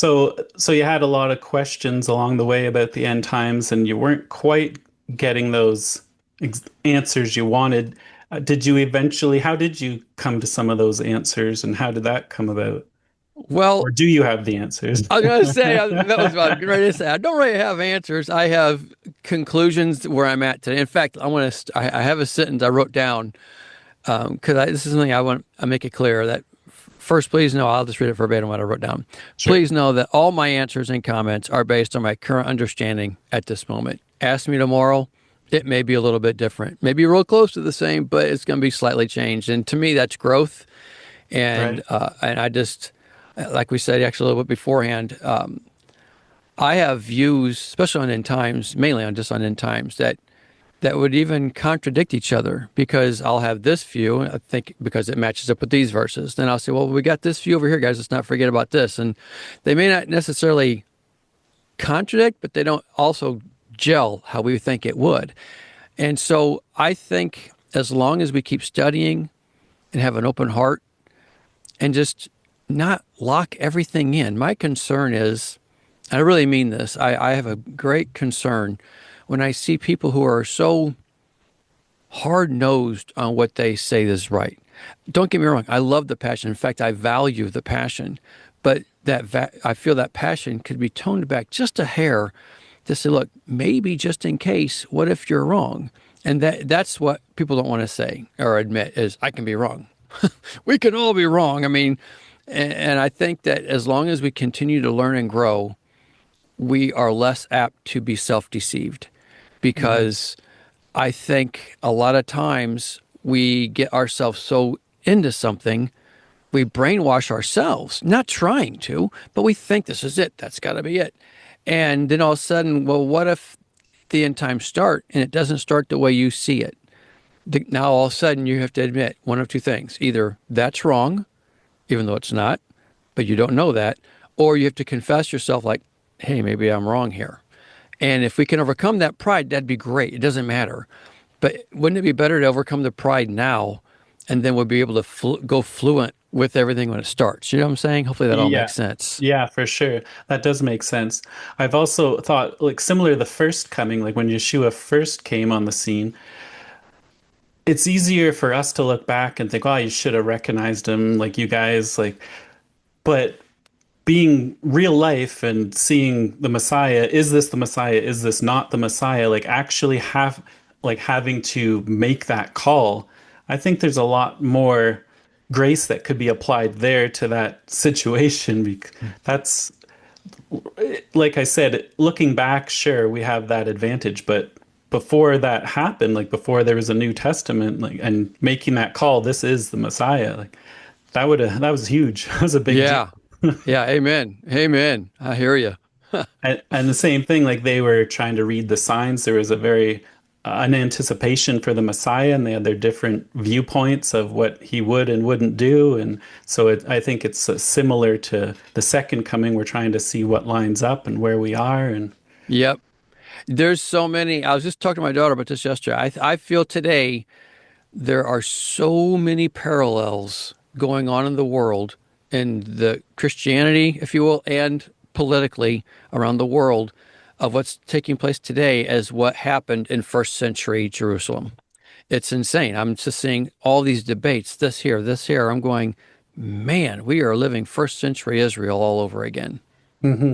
So you had a lot of questions along the way about the end times, and you weren't quite getting those answers you wanted. Did you eventually, how did you come to some of those answers, and how did that come about? Well, Or do you have the answers? I was going to say that was what I was getting ready to say. I don't really have answers. I have conclusions where I'm at today. In fact, I want to. I have a sentence I wrote down because this is something I make it clear that first, please know. I'll just read it verbatim what I wrote down. Sure. Please know that all my answers and comments are based on my current understanding at this moment. Ask me tomorrow. It may be a little bit different, maybe real close to the same, but it's going to be slightly changed. And to me, that's growth. Right. And I just, like we said actually a little bit beforehand, I have views, especially on end times, mainly on just on end times, that would even contradict each other because I'll have this view, I think, because it matches up with these verses. Then I'll say, well, we got this view over here, guys. Let's not forget about this. And they may not necessarily contradict, but they don't also gel how we think it would. And so I think as long as we keep studying and have an open heart and just not lock everything in, my concern is, I really mean this, I have a great concern when I see people who are so hard nosed on what they say is right. Don't get me wrong, I love the passion. In fact, I value the passion, but I feel that passion could be toned back just a hair to say, look, maybe just in case, what if you're wrong? And that's what people don't want to say or admit is I can be wrong. We can all be wrong. I mean, and I think that as long as we continue to learn and grow, we are less apt to be self-deceived Mhm. because I think a lot of times we get ourselves so into something, we brainwash ourselves, not trying to, but we think this is it. That's got to be it. And then all of a sudden, well, what if the end times start and it doesn't start the way you see it? Now all of a sudden you have to admit one of two things. Either that's wrong, even though it's not, but you don't know that, or you have to confess yourself like, hey, maybe I'm wrong here. And if we can overcome that pride, that'd be great. It doesn't matter. But wouldn't it be better to overcome the pride now and then we'll be able to go fluent with everything when it starts? You know what I'm saying? Hopefully that all Yeah. makes sense. Yeah, for sure. That does make sense. I've also thought, like, similar to the first coming, like when Yeshua first came on the scene, it's easier for us to look back and think, oh, you should have recognized him, like you guys, like, but being real life and seeing the Messiah, is this the Messiah? Is this not the Messiah? Like actually having to make that call. I think there's a lot more grace that could be applied there to that situation. That's like I said, looking back, sure, we have that advantage, but before that happened, like before there was a New Testament, like and making that call, this is the Messiah, like that was huge. That was a big deal. Yeah. Yeah. Amen. Amen. I hear you. And the same thing, like they were trying to read the signs. There was a very an anticipation for the Messiah, and they had their different viewpoints of what he would and wouldn't do. And so I think it's similar to the second coming. We're trying to see what lines up and where we are. And Yep. There's so many. I was just talking to my daughter about this yesterday. I feel today there are so many parallels going on in the world, in the Christianity, if you will, and politically around the world of what's taking place today as what happened in first century Jerusalem. It's insane. I'm just seeing all these debates, this here, this here. I'm going, man, we are living first century Israel all over again. Mhm.